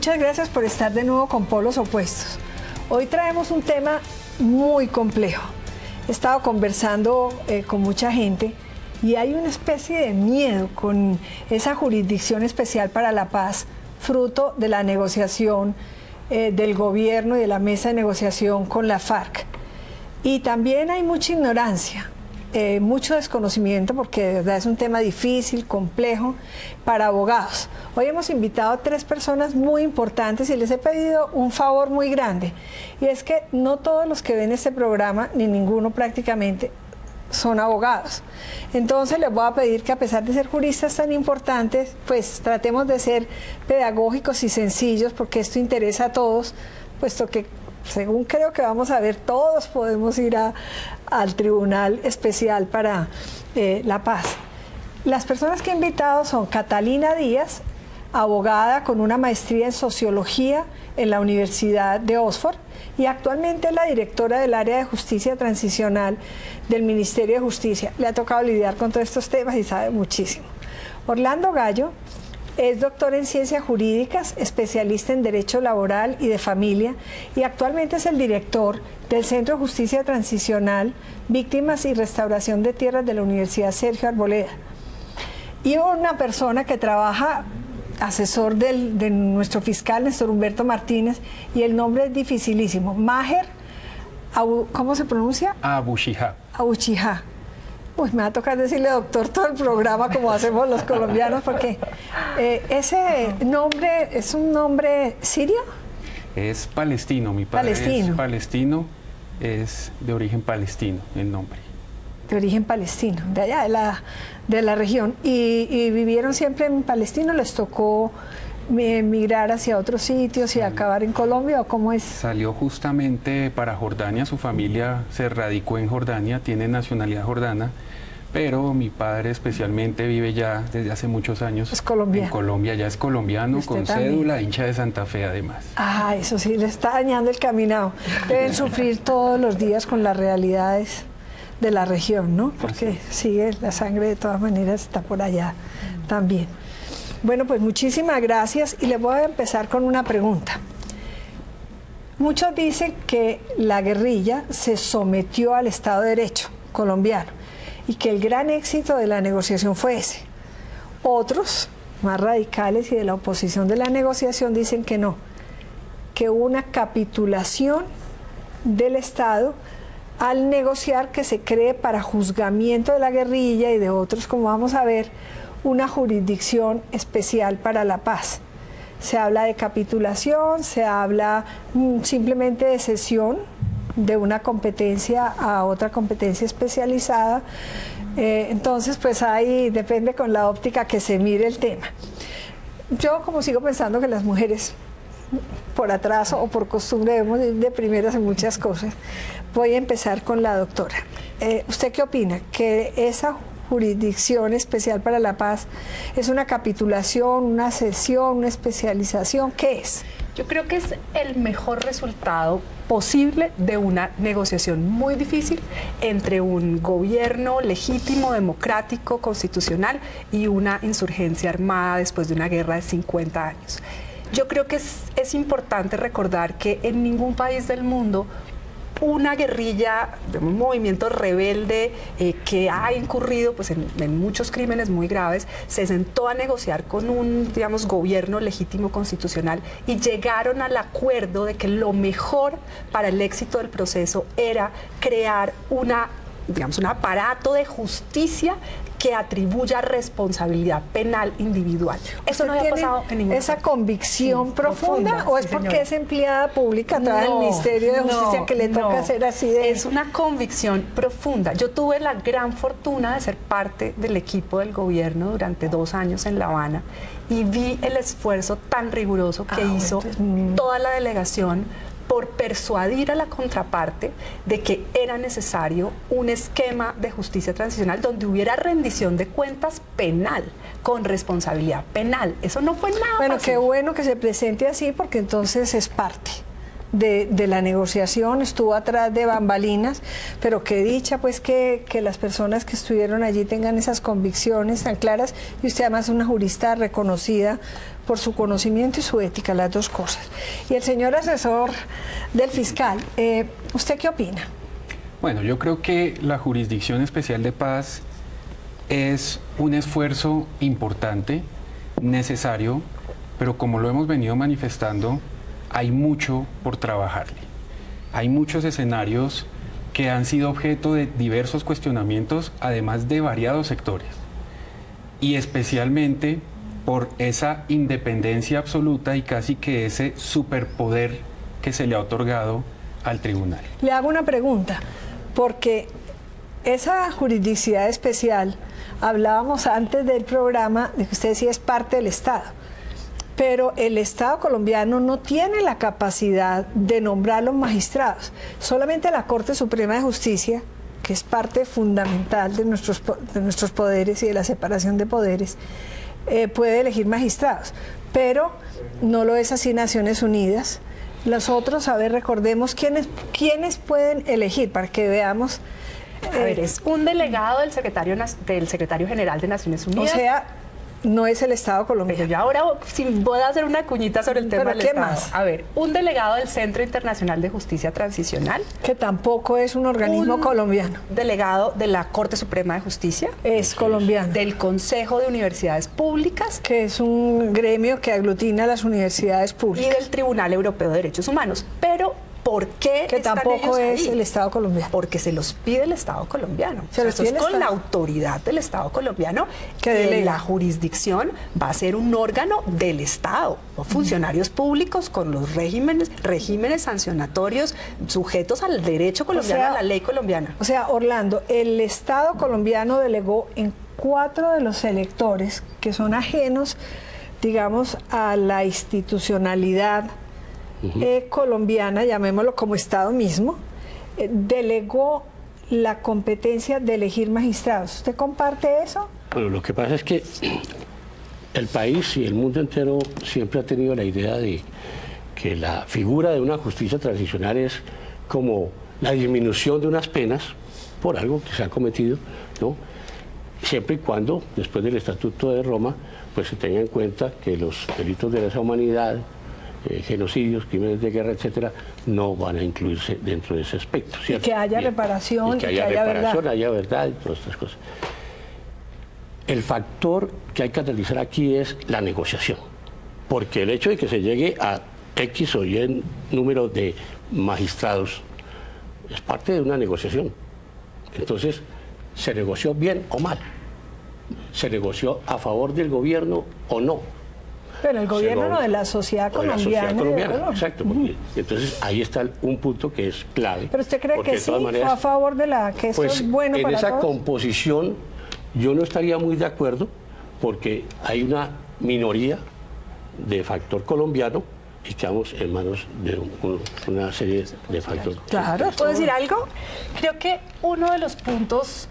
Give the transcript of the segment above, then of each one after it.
muchas gracias por estar de nuevo con Polos Opuestos. Hoy traemos un tema muy complejo. He estado conversando con mucha gente y hay una especie de miedo con esa jurisdicción especial para la paz, fruto de la negociación del gobierno y de la mesa de negociación con la FARC. Y también hay mucha ignorancia. Mucho desconocimiento, porque de verdad es un tema difícil, complejo, para abogados. Hoy hemos invitado a 3 personas muy importantes y les he pedido un favor muy grande, y es que no todos los que ven este programa, ni ninguno prácticamente, son abogados. Entonces les voy a pedir que, a pesar de ser juristas tan importantes, pues tratemos de ser pedagógicos y sencillos, porque esto interesa a todos, puesto que, según creo que vamos a ver, todos podemos ir al Tribunal Especial para la Paz. Las personas que he invitado son Catalina Díaz, abogada con una maestría en Sociología en la Universidad de Oxford y actualmente es la directora del área de Justicia Transicional del Ministerio de Justicia. Le ha tocado lidiar con todos estos temas y sabe muchísimo. Orlando Gallo es doctor en Ciencias Jurídicas, especialista en Derecho Laboral y de Familia, y actualmente es el director del Centro de Justicia Transicional, Víctimas y Restauración de Tierras de la Universidad Sergio Arboleda. Y una persona que trabaja, asesor de nuestro fiscal, Néstor Humberto Martínez, y el nombre es dificilísimo, Maher, ¿cómo se pronuncia? Abushihab. Abushihab. Uy, me va a tocar decirle doctor todo el programa como hacemos los colombianos, porque ese nombre es un nombre sirio. Es palestino, mi padre es palestino, es de origen palestino el nombre. De origen palestino, de allá, de la región. ¿Y vivieron siempre en Palestina? ¿Les tocó emigrar hacia otros sitios y acabar en Colombia, o cómo es? Salió justamente para Jordania, su familia se radicó en Jordania, tiene nacionalidad jordana, pero mi padre especialmente vive ya desde hace muchos años en Colombia, ya es colombiano, con cédula, hincha de Santa Fe además. Ah, eso sí, le está dañando el caminado. Deben sufrir todos los días con las realidades de la región, ¿no? Porque sigue, la sangre de todas maneras está por allá también. Bueno, pues muchísimas gracias y les voy a empezar con una pregunta. Muchos dicen que la guerrilla se sometió al Estado de Derecho colombiano y que el gran éxito de la negociación fue ese. Otros, más radicales y de la oposición de la negociación, dicen que no, que hubo una capitulación del Estado al negociar, que se cree para juzgamiento de la guerrilla y de otros, como vamos a ver, una jurisdicción especial para la paz. Se habla de capitulación, se habla simplemente de cesión de una competencia a otra competencia especializada. Entonces, pues ahí depende con la óptica que se mire el tema. Yo, como sigo pensando que las mujeres, por atraso o por costumbre, debemos ir de primeras en muchas cosas, voy a empezar con la doctora. ¿Usted qué opina? ¿Que esa jurisdicción especial para la paz es una capitulación, una cesión, una especialización? ¿Qué es? Yo creo que es el mejor resultado posible de una negociación muy difícil entre un gobierno legítimo, democrático, constitucional y una insurgencia armada después de una guerra de 50 años. Yo creo que es importante recordar que en ningún país del mundo una guerrilla, un movimiento rebelde que ha incurrido pues, en muchos crímenes muy graves, se sentó a negociar con un, digamos, gobierno legítimo constitucional y llegaron al acuerdo de que lo mejor para el éxito del proceso era crear digamos, un aparato de justicia que atribuya responsabilidad penal individual. Eso no había pasado en ningún ¿Esa convicción profunda o es porque es empleada pública a través del Ministerio de Justicia que le toca hacer así de...? Es una convicción profunda. Yo tuve la gran fortuna de ser parte del equipo del gobierno durante 2 años en La Habana y vi el esfuerzo tan riguroso que hizo toda la delegación por persuadir a la contraparte de que era necesario un esquema de justicia transicional donde hubiera rendición de cuentas penal, con responsabilidad penal. Eso no fue nada Bueno, fácil. Qué bueno que se presente así, porque entonces es parte de la negociación, estuvo atrás de bambalinas, pero qué dicha pues que las personas que estuvieron allí tengan esas convicciones tan claras, y usted además es una jurista reconocida por su conocimiento y su ética, las dos cosas. Y el señor asesor del fiscal, ¿usted qué opina? Bueno, yo creo que la Jurisdicción Especial de Paz es un esfuerzo importante, necesario, pero como lo hemos venido manifestando, hay mucho por trabajarle. Hay muchos escenarios que han sido objeto de diversos cuestionamientos, además de variados sectores. Y especialmente por esa independencia absoluta y casi que ese superpoder que se le ha otorgado al tribunal. Le hago una pregunta, porque esa jurisdicción especial, hablábamos antes del programa de que usted decía es parte del Estado, pero el Estado colombiano no tiene la capacidad de nombrar los magistrados. Solamente la Corte Suprema de Justicia, que es parte fundamental de nuestros poderes y de la separación de poderes, puede elegir magistrados, pero no lo es así Naciones Unidas. Los otros, a ver, recordemos quiénes pueden elegir para que veamos. A ver, es un delegado del secretario general de Naciones Unidas. O sea, no es el Estado colombiano. Pero yo ahora si voy a hacer una cuñita sobre el tema del ¿qué Estado. más? A ver, un delegado del Centro Internacional de Justicia Transicional. Que tampoco es un organismo colombiano. Delegado de la Corte Suprema de Justicia. Es colombiano. Del Consejo de Universidades Públicas. Que es un gremio que aglutina las universidades públicas. Y del Tribunal Europeo de Derechos Humanos. Pero ¿por qué que están tampoco ellos es ahí? el Estado colombiano? Porque se los pide el Estado colombiano. Eso es con la autoridad del Estado colombiano que la jurisdicción va a ser un órgano del Estado, ¿no? Funcionarios públicos con los regímenes sancionatorios sujetos al derecho colombiano, a la ley colombiana. O sea, Orlando, el Estado colombiano delegó en 4 de los electores que son ajenos, digamos, a la institucionalidad colombiana, llamémoslo como Estado mismo, delegó la competencia de elegir magistrados. ¿Usted comparte eso? Bueno, lo que pasa es que el país y el mundo entero siempre ha tenido la idea de que la figura de una justicia transicional es como la disminución de unas penas por algo que se ha cometido, ¿no? Siempre y cuando, después del Estatuto de Roma, pues se tenga en cuenta que los delitos de lesa humanidad, genocidios, crímenes de guerra, etcétera, no van a incluirse dentro de ese aspecto, ¿cierto? Y que haya reparación, y que haya reparación, haya verdad y todas estas cosas. El factor que hay que analizar aquí es la negociación, porque el hecho de que se llegue a X o Y número de magistrados es parte de una negociación. Entonces, ¿se negoció bien o mal? ¿Se negoció a favor del gobierno o no? Pero el gobierno no, de la sociedad colombiana. Exacto. Porque, entonces ahí está un punto que es clave. ¿Pero usted cree que sí fue a favor de que esto es bueno para todos? En esa composición yo no estaría muy de acuerdo, porque hay una minoría de factor colombiano y estamos en manos de una serie de factores. Claro, ¿puedo decir algo? Creo que uno de los puntos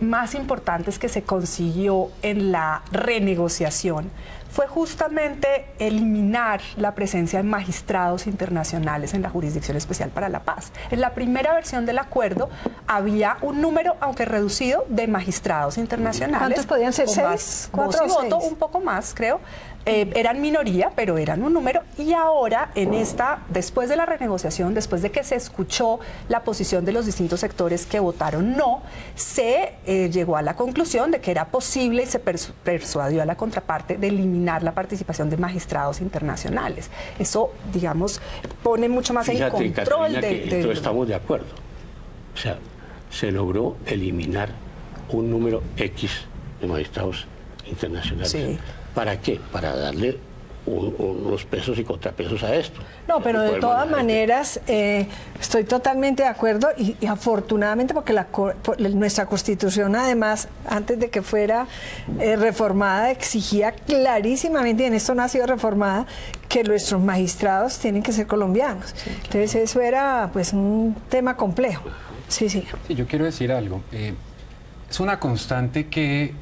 más importantes que se consiguió en la renegociación fue justamente eliminar la presencia de magistrados internacionales en la Jurisdicción Especial para la Paz. En la primera versión del acuerdo había un número, aunque reducido, de magistrados internacionales. ¿Cuántos podían ser? ¿6? ¿4 o 6? Un poco más, creo. Eran minoría, pero eran un número, y ahora después de la renegociación, después de que se escuchó la posición de los distintos sectores que votaron no, se llegó a la conclusión de que era posible y se persuadió a la contraparte de eliminar la participación de magistrados internacionales. Eso, digamos, pone mucho más en control entonces estamos de acuerdo. O sea, se logró eliminar un número X de magistrados internacionales. Sí. ¿Para qué? Para darle unos pesos y contrapesos a esto. No, pero de todas maneras estoy totalmente de acuerdo y afortunadamente porque nuestra Constitución, además, antes de que fuera reformada, exigía clarísimamente, y en esto no ha sido reformada, que nuestros magistrados tienen que ser colombianos. Sí, claro. Entonces eso era pues un tema complejo. Sí, sí. Sí, yo quiero decir algo. Es una constante que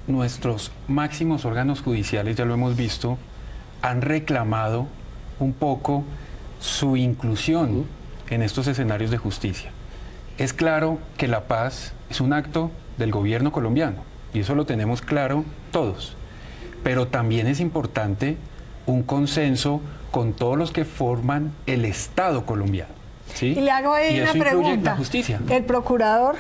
nuestros máximos órganos judiciales, ya lo hemos visto, han reclamado un poco su inclusión en estos escenarios de justicia. Es claro que la paz es un acto del gobierno colombiano, y eso lo tenemos claro todos. pero también es importante un consenso con todos los que forman el Estado colombiano. ¿Sí? Y le hago ahí una pregunta. La justicia. El procurador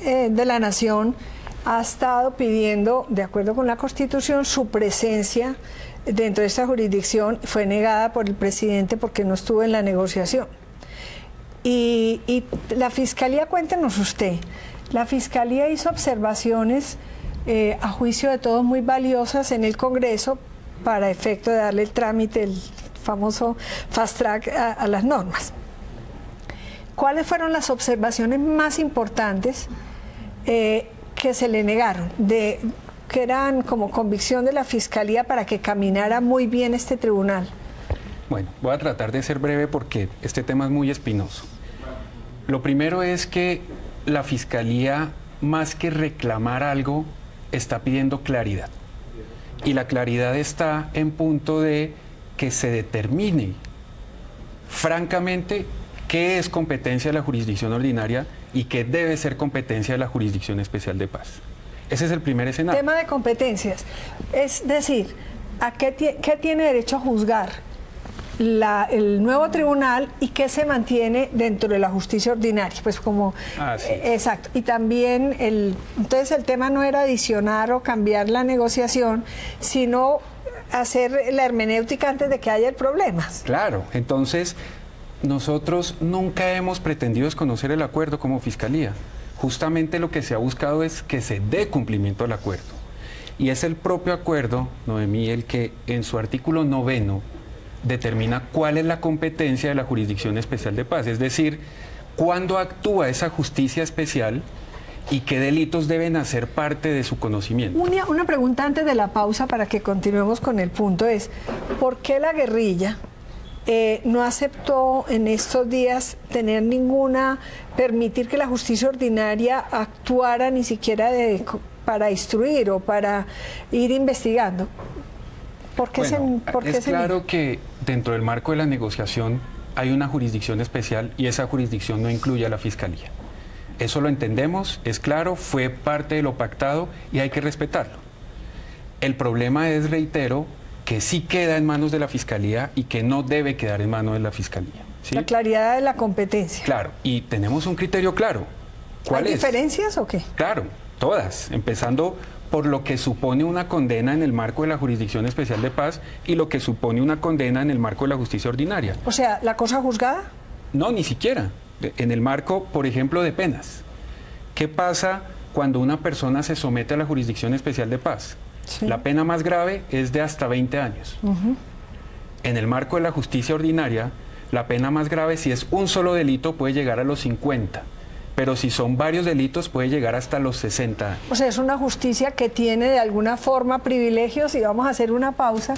de la Nación ha estado pidiendo, de acuerdo con la Constitución, su presencia dentro de esta jurisdicción. Fue negada por el presidente porque no estuvo en la negociación. Y la Fiscalía, cuéntenos usted, la Fiscalía hizo observaciones a juicio de todos muy valiosas en el Congreso para efecto de darle el trámite, el famoso fast track a las normas. ¿Cuáles fueron las observaciones más importantes que se le negaron, que eran como convicción de la Fiscalía para que caminara muy bien este tribunal? Bueno, voy a tratar de ser breve porque este tema es muy espinoso. Lo primero es que la Fiscalía, más que reclamar algo, está pidiendo claridad. Y la claridad está en punto de que se determine francamente qué es competencia de la jurisdicción ordinaria y qué debe ser competencia de la Jurisdicción Especial de Paz. Ese es el primer escenario. Tema de competencias. Es decir, ¿a qué tiene derecho a juzgar el nuevo tribunal y qué se mantiene dentro de la justicia ordinaria? Pues como... Sí. Exacto. Y también, entonces el tema no era adicionar o cambiar la negociación, sino hacer la hermenéutica antes de que haya el problema. Claro, entonces nosotros nunca hemos pretendido desconocer el acuerdo como Fiscalía. Justamente lo que se ha buscado es que se dé cumplimiento al acuerdo. Y es el propio acuerdo, Noemí, el que en su artículo 9 determina cuál es la competencia de la Jurisdicción Especial de Paz, es decir, cuándo actúa esa justicia especial y qué delitos deben hacer parte de su conocimiento. Una pregunta antes de la pausa para que continuemos con el punto es, ¿por qué la guerrilla no aceptó en estos días permitir que la justicia ordinaria actuara ni siquiera para instruir o para ir investigando? ¿Por qué es claro que dentro del marco de la negociación hay una jurisdicción especial y esa jurisdicción no incluye a la Fiscalía. Eso lo entendemos, es claro, fue parte de lo pactado y hay que respetarlo. El problema es, reitero, que sí queda en manos de la Fiscalía y que no debe quedar en manos de la Fiscalía. ¿Sí? La claridad de la competencia. Claro, y tenemos un criterio claro. ¿Cuál es? ¿Hay diferencias o qué? Claro, todas, empezando por lo que supone una condena en el marco de la Jurisdicción Especial de Paz y lo que supone una condena en el marco de la justicia ordinaria. O sea, ¿la cosa juzgada? No, ni siquiera. En el marco, por ejemplo, de penas. ¿Qué pasa cuando una persona se somete a la Jurisdicción Especial de Paz? Sí. La pena más grave es de hasta 20 años. En el marco de la justicia ordinaria, la pena más grave, si es un solo delito, puede llegar a los 50. Pero si son varios delitos, puede llegar hasta los 60 años. O sea, es una justicia que tiene de alguna forma privilegios y vamos a hacer una pausa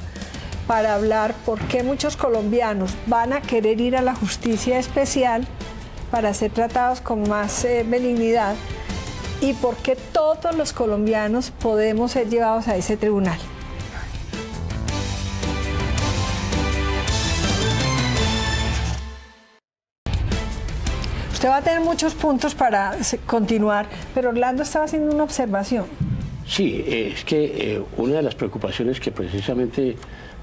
para hablar por qué muchos colombianos van a querer ir a la justicia especial para ser tratados con más benignidad y por qué todos los colombianos podemos ser llevados a ese tribunal. Usted va a tener muchos puntos para continuar, pero Orlando estaba haciendo una observación. Sí, es que una de las preocupaciones que precisamente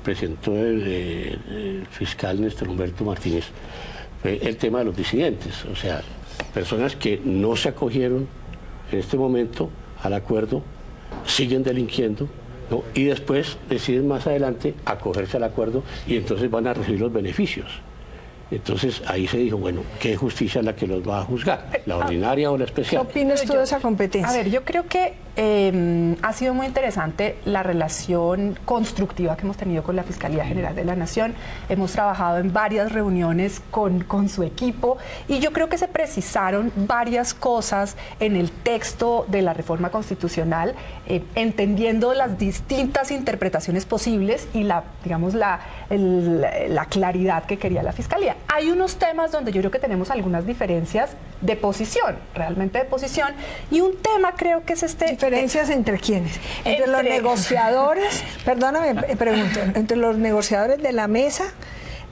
presentó el fiscal Néstor Humberto Martínez fue el tema de los disidentes, o sea, personas que no se acogieron en este momento al acuerdo, siguen delinquiendo, ¿no? Y después deciden más adelante acogerse al acuerdo y entonces van a recibir los beneficios. Entonces ahí se dijo, bueno, ¿qué justicia es la que los va a juzgar? ¿La ordinaria o la especial? ¿Qué opinas tú de esa competencia? A ver, yo creo que ha sido muy interesante la relación constructiva que hemos tenido con la Fiscalía General de la Nación. Hemos trabajado en varias reuniones con su equipo y yo creo que se precisaron varias cosas en el texto de la reforma constitucional, entendiendo las distintas interpretaciones posibles y la claridad que quería la Fiscalía. Hay unos temas donde yo creo que tenemos algumas diferencias de posición, realmente de posición, y un tema creo que es ¿Diferencias entre quiénes? Entre los negociadores, perdóname, pregunto, entre los negociadores de la mesa,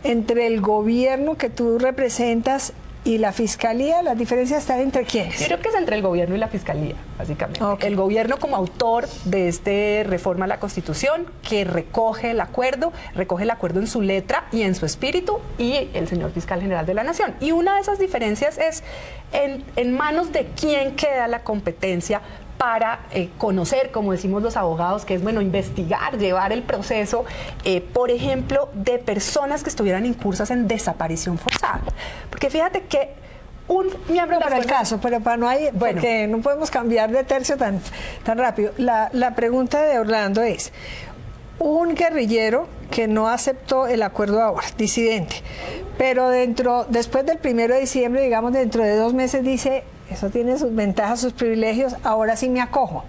entre el gobierno que tú representas y la Fiscalía, ¿las diferencias están entre quiénes? Yo creo que es entre el gobierno y la Fiscalía, básicamente. Okay. El gobierno como autor de esta reforma a la Constitución, que recoge el acuerdo en su letra y en su espíritu, y el señor Fiscal General de la Nación. Y una de esas diferencias es en manos de quién queda la competencia para conocer, como decimos los abogados, que es, bueno, investigar, llevar el proceso, por ejemplo, de personas que estuvieran incursas en desaparición forzada. Porque fíjate que un miembro de la fuerza... caso, pero para no hay, bueno, porque no podemos cambiar de tercio tan rápido. La pregunta de Orlando es, un guerrillero que no aceptó el acuerdo ahora, disidente, pero después del 1 de diciembre, digamos dentro de 2 meses, dice... Eso tiene sus ventajas, sus privilegios, ahora sí me acojo.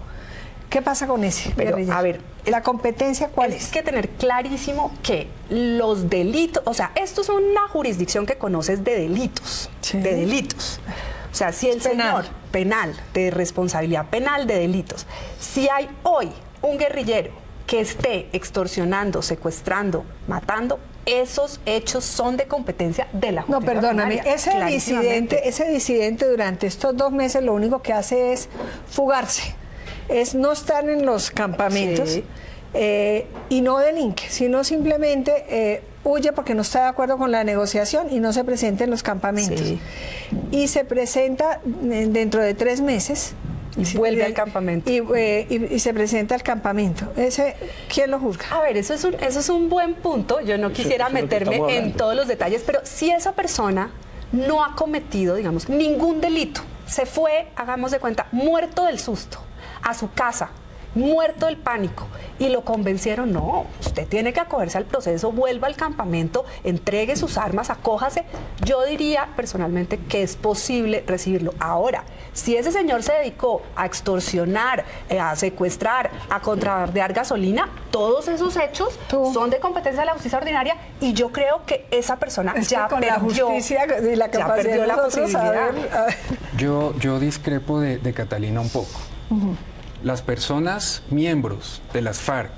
¿Qué pasa con ese? Pero, a ver, ¿la competencia cuál es? Hay que tener clarísimo que los delitos, o sea, esto es una jurisdicción que conoces de delitos, sí. De delitos. O sea, si el señor penal, de responsabilidad penal de delitos, si hay hoy un guerrillero que esté extorsionando, secuestrando, matando, esos hechos son de competencia de la justicia. No, perdóname, ese disidente durante estos 2 meses lo único que hace es fugarse, es no estar en los campamentos, sí. Y no delinque, sino simplemente huye porque no está de acuerdo con la negociación y no se presenta en los campamentos. Sí. Y se presenta dentro de 3 meses. Y vuelve al campamento. Y se presenta al campamento. ¿Quién lo juzga? A ver, eso es un buen punto. Yo no quisiera meterme en todos los detalles, pero si esa persona no ha cometido, digamos, ningún delito, se fue, hagamos de cuenta, muerto del susto, a su casa, muerto del pánico, y lo convencieron, no, usted tiene que acogerse al proceso, vuelva al campamento, entregue sus armas, acójase. Yo diría personalmente que es posible recibirlo. Ahora, si ese señor se dedicó a extorsionar, a secuestrar, a contrabandear gasolina, todos esos hechos son de competencia de la justicia ordinaria, y yo creo que esa persona ya perdió la justicia y la capacidad de la posibilidad. Yo discrepo de Catalina un poco. Las personas miembros de las FARC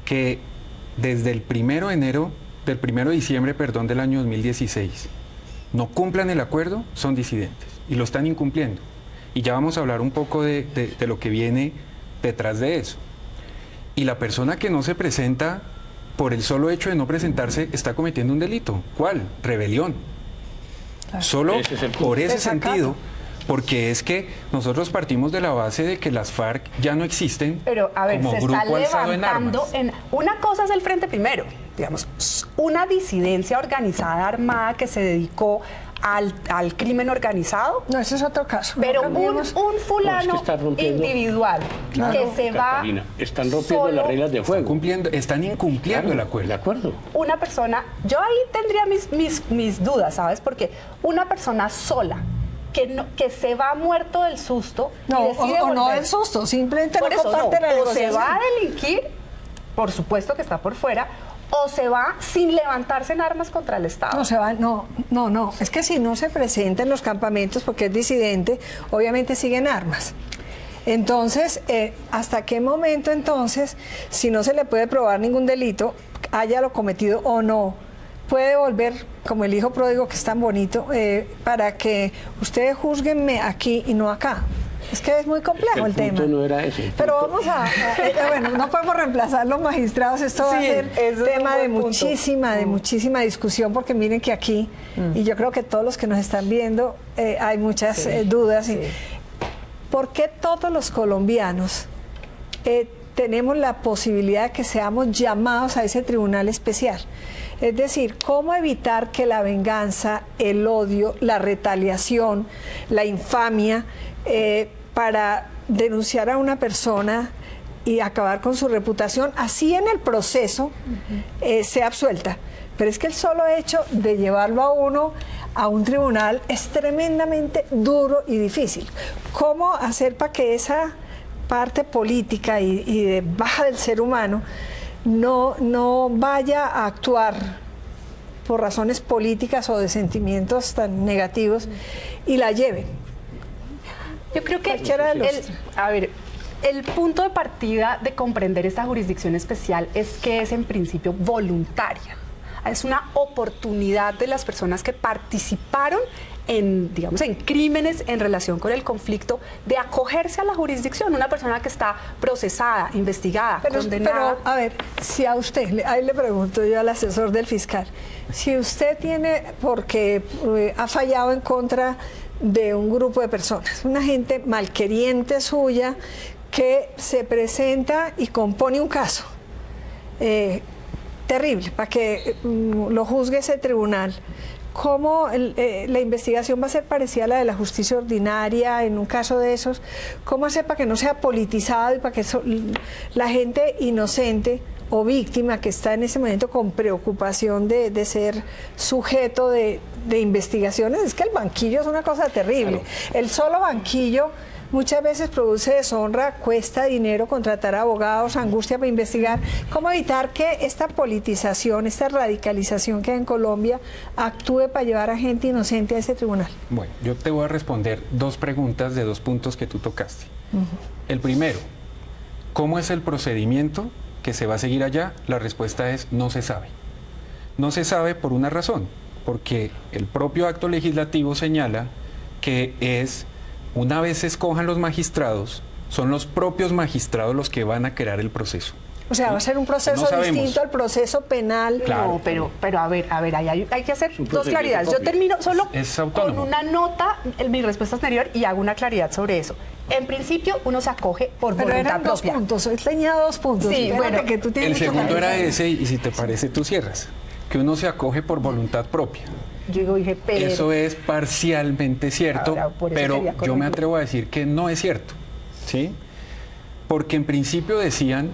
que desde el 1 de diciembre del año 2016 no cumplan el acuerdo son disidentes y lo están incumpliendo. Y ya vamos a hablar un poco de lo que viene detrás de eso. Y la persona que no se presenta por el solo hecho de no presentarse está cometiendo un delito. ¿Cuál? Rebelión. Claro. Solo por ese sentido. Porque es que nosotros partimos de la base de que las FARC ya no existen. Pero, a ver, como se grupo está alzado levantando en armas. Una cosa es el Frente Primero, digamos, una disidencia organizada, armada, que se dedicó al crimen organizado. No, ese es otro caso. Pero un fulano individual, claro, que se Catalina, va. Están rompiendo las reglas de juego. Están incumpliendo el acuerdo. De acuerdo. Una persona, yo ahí tendría mis dudas, ¿sabes? Porque una persona sola, que se va muerto del susto, no, y decide o no del susto, simplemente por no eso, comparte la negociación. O se va a delinquir, por supuesto que está por fuera, o se va sin levantarse en armas contra el Estado. No se va, no. Es que si no se presenta en los campamentos porque es disidente, obviamente siguen armas. Entonces, ¿hasta qué momento entonces, si no se le puede probar ningún delito, haya lo cometido o no, puede volver como el hijo pródigo, que es tan bonito, para que ustedes juzguenme aquí y no acá? Es que es muy complejo el tema. No era ese. Pero vamos bueno, no podemos reemplazar los magistrados, esto va a ser tema de muchísima discusión, porque miren que aquí, y yo creo que todos los que nos están viendo, hay muchas dudas. Sí. ¿Por qué todos los colombianos tenemos la posibilidad de que seamos llamados a ese tribunal especial? Es decir, ¿cómo evitar que la venganza, el odio, la retaliación, la infamia, para denunciar a una persona y acabar con su reputación, así en el proceso sea absuelta? Pero es que el solo hecho de llevarlo a uno a un tribunal es tremendamente duro y difícil. ¿Cómo hacer para que esa parte política y de baja del ser humano no vaya a actuar por razones políticas o de sentimientos tan negativos y la lleven? Yo creo que el punto de partida de comprender esta jurisdicción especial es que es en principio voluntaria. es una oportunidad de las personas que participaron en, digamos, en crímenes en relación con el conflicto, de acogerse a la jurisdicción. Una persona que está procesada, investigada, condenada. Pero, a ver, si a usted, ahí le pregunto yo al asesor del fiscal, si usted tiene, porque ha fallado en contra de un grupo de personas, una gente malqueriente suya, que se presenta y compone un caso terrible para que lo juzgue ese tribunal, ¿cómo la investigación va a ser parecida a la de la justicia ordinaria en un caso de esos? ¿Cómo hacer para que no sea politizado y para que la gente inocente o víctima que está en ese momento con preocupación de ser sujeto de investigaciones? Es que el banquillo es una cosa terrible. Claro. El solo banquillo muchas veces produce deshonra, cuesta dinero contratar abogados, angustia para investigar. ¿Cómo evitar que esta politización, esta radicalización que hay en Colombia actúe para llevar a gente inocente a ese tribunal? Bueno, yo te voy a responder dos preguntas de dos puntos que tú tocaste. El primero, ¿cómo es el procedimiento que se va a seguir allá? La respuesta es no se sabe. No se sabe por una razón, porque el propio acto legislativo señala que es, una vez se escojan los magistrados, son los propios magistrados los que van a crear el proceso. O sea, va a ser un proceso distinto al proceso penal. Claro, no, pero a ver, hay que hacer dos claridades. Yo termino solo con una nota en mi respuesta anterior y hago una claridad sobre eso. En principio, uno se acoge por voluntad propia. 2 puntos, hoy tenía 2 puntos. Sí, bueno, que tú tienes el segundo era ese, y si te parece tú cierras, que uno se acoge por voluntad propia. Yo dije, pero... Eso es parcialmente cierto, pero yo me atrevo a decir que no es cierto, ¿sí? Porque en principio decían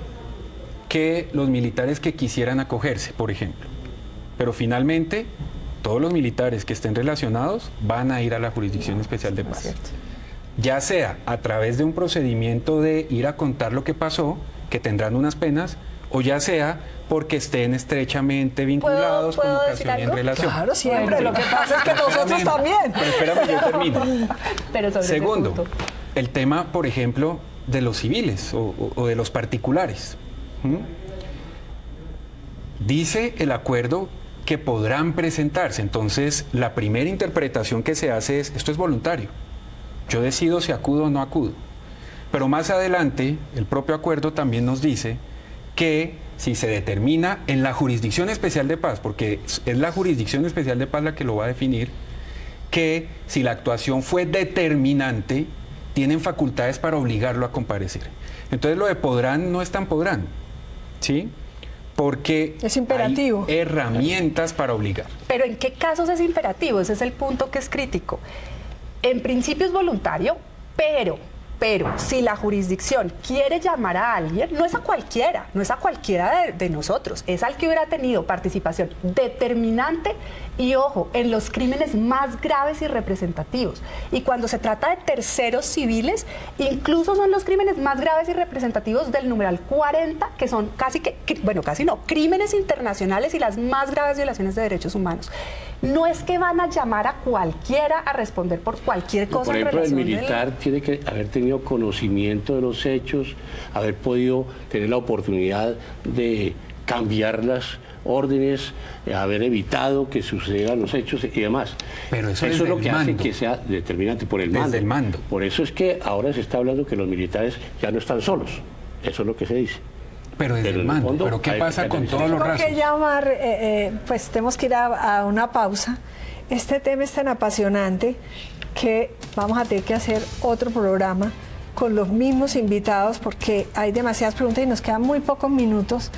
que los militares que quisieran acogerse, por ejemplo, pero finalmente todos los militares que estén relacionados van a ir a la Jurisdicción Especial de Paz. Ya sea a través de un procedimiento de ir a contar lo que pasó, que tendrán unas penas, o ya sea porque estén estrechamente vinculados con ocasión y en relación. Claro, siempre. Lo que pasa es que nosotros también. Pero espérame, yo termino. Pero sobre segundo, el tema, por ejemplo, de los civiles o de los particulares. Dice el acuerdo que podrán presentarse. Entonces, la primera interpretación que se hace es, esto es voluntario. Yo decido si acudo o no acudo. Pero más adelante, el propio acuerdo también nos dice que si se determina en la Jurisdicción Especial de Paz, porque es la Jurisdicción Especial de Paz la que lo va a definir, que si la actuación fue determinante, tienen facultades para obligarlo a comparecer. Entonces lo de podrán no es tan podrán, ¿sí? Porque es imperativo. Hay herramientas para obligar. Pero ¿en qué casos es imperativo? Ese es el punto que es crítico. En principio es voluntario, pero si la jurisdicción quiere llamar a alguien, no es a cualquiera, no es a cualquiera de nosotros, es al que hubiera tenido participación determinante y, ojo, en los crímenes más graves y representativos. Y cuando se trata de terceros civiles, incluso son los crímenes más graves y representativos del numeral 40, que son casi no, crímenes internacionales y las más graves violaciones de derechos humanos. No es que van a llamar a cualquiera a responder por cualquier cosa. Por ejemplo, el militar tiene que haber tenido conocimiento de los hechos, haber podido tener la oportunidad de cambiar las órdenes, haber evitado que sucedan los hechos y demás. Pero eso es lo que hace que sea determinante por el mando. Desde el mando. Por eso es que ahora se está hablando que los militares ya no están solos. Eso es lo que se dice. Pero desde el mando. Fondo, ¿pero qué pasa con todos los rasos? Tengo que llamar, pues tenemos que ir a una pausa. Este tema es tan apasionante que vamos a tener que hacer otro programa con los mismos invitados porque hay demasiadas preguntas y nos quedan muy pocos minutos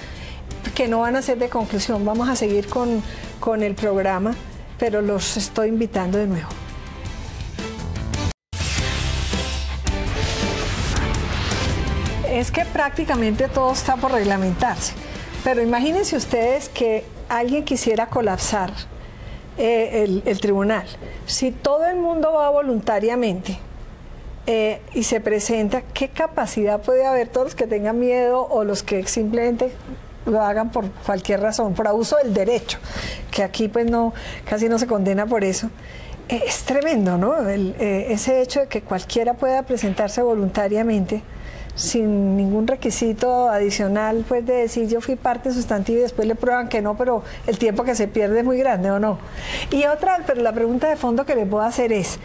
que no van a ser de conclusión. Vamos a seguir con el programa, pero los estoy invitando de nuevo. Es que prácticamente todo está por reglamentarse, pero imagínense ustedes que alguien quisiera colapsar el tribunal. Si todo el mundo va voluntariamente y se presenta, ¿qué capacidad puede haber? Todos los que tengan miedo o los que simplemente lo hagan por cualquier razón, por abuso del derecho, que aquí pues no, casi no se condena por eso. Es tremendo, ¿no? Ese hecho de que cualquiera pueda presentarse voluntariamente sin ningún requisito adicional, pues de decir yo fui parte sustantiva y después le prueban que no, pero el tiempo que se pierde es muy grande, ¿o no? Y otra, pero la pregunta de fondo que les puedo hacer es,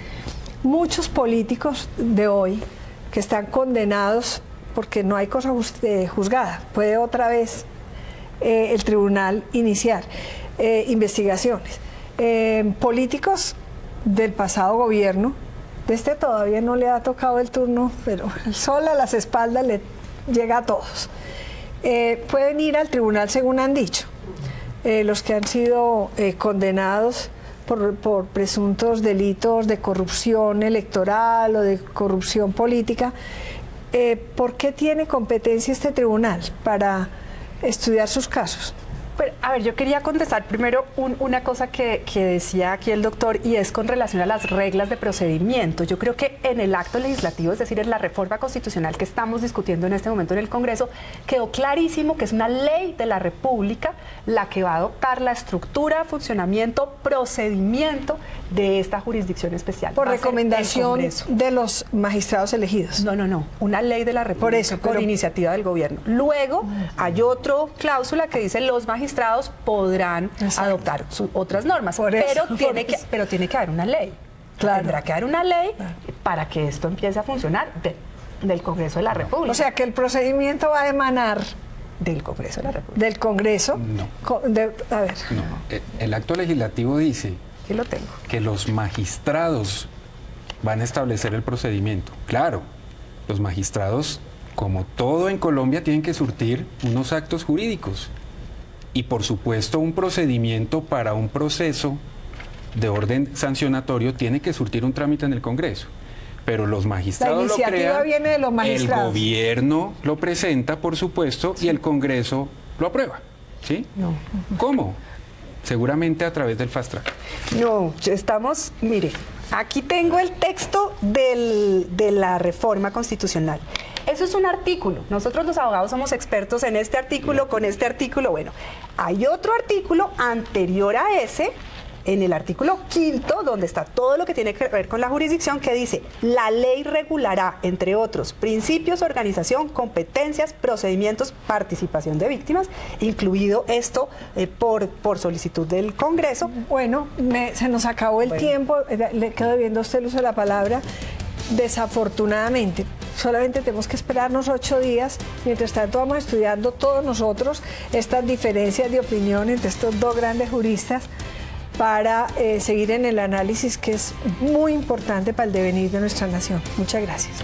muchos políticos de hoy que están condenados porque no hay cosa juzgada, puede otra vez el tribunal iniciar investigaciones. Políticos del pasado gobierno, de este todavía no le ha tocado el turno, pero el sol a las espaldas le llega a todos. Pueden ir al tribunal según han dicho. Los que han sido condenados por presuntos delitos de corrupción electoral o de corrupción política. ¿Por qué tiene competencia este tribunal para estudiar sus casos? Pero, a ver, yo quería contestar primero una cosa que decía aquí el doctor, y es con relación a las reglas de procedimiento. Yo creo que en el acto legislativo, es decir, en la reforma constitucional que estamos discutiendo en este momento en el Congreso, quedó clarísimo que es una ley de la República la que va a adoptar la estructura, funcionamiento, procedimiento de esta jurisdicción especial. Por recomendación de los magistrados elegidos. No, una ley de la República por iniciativa del gobierno. Luego hay otra cláusula que dice los magistrados podrán adoptar otras normas, pero tiene que haber una ley. Claro. Tendrá que haber una ley para que esto empiece a funcionar del Congreso de la República. O sea que el procedimiento va a emanar del Congreso de la República. ¿Del Congreso? No. A ver. No. El acto legislativo dice Aquí lo tengo. Que los magistrados van a establecer el procedimiento. Claro, los magistrados, como todo en Colombia, tienen que surtir unos actos jurídicos. Y por supuesto un procedimiento para un proceso de orden sancionatorio tiene que surtir un trámite en el Congreso. Pero los magistrados lo crean, viene de los magistrados. El gobierno lo presenta, por supuesto, y el Congreso lo aprueba. ¿Sí? No. ¿Cómo? Seguramente a través del fast track. No, estamos, mire, aquí tengo el texto de la reforma constitucional. Eso es un artículo. Nosotros los abogados somos expertos en este artículo, con este artículo. Bueno, hay otro artículo anterior a ese, en el artículo 5º, donde está todo lo que tiene que ver con la jurisdicción, que dice, la ley regulará, entre otros, principios, organización, competencias, procedimientos, participación de víctimas, incluido esto por solicitud del Congreso. Bueno, se nos acabó el tiempo, le quedo debiendo a usted el uso de la palabra, desafortunadamente. Solamente tenemos que esperarnos 8 días. Mientras tanto vamos estudiando todos nosotros estas diferencias de opinión entre estos dos grandes juristas para seguir en el análisis que es muy importante para el devenir de nuestra nación. Muchas gracias.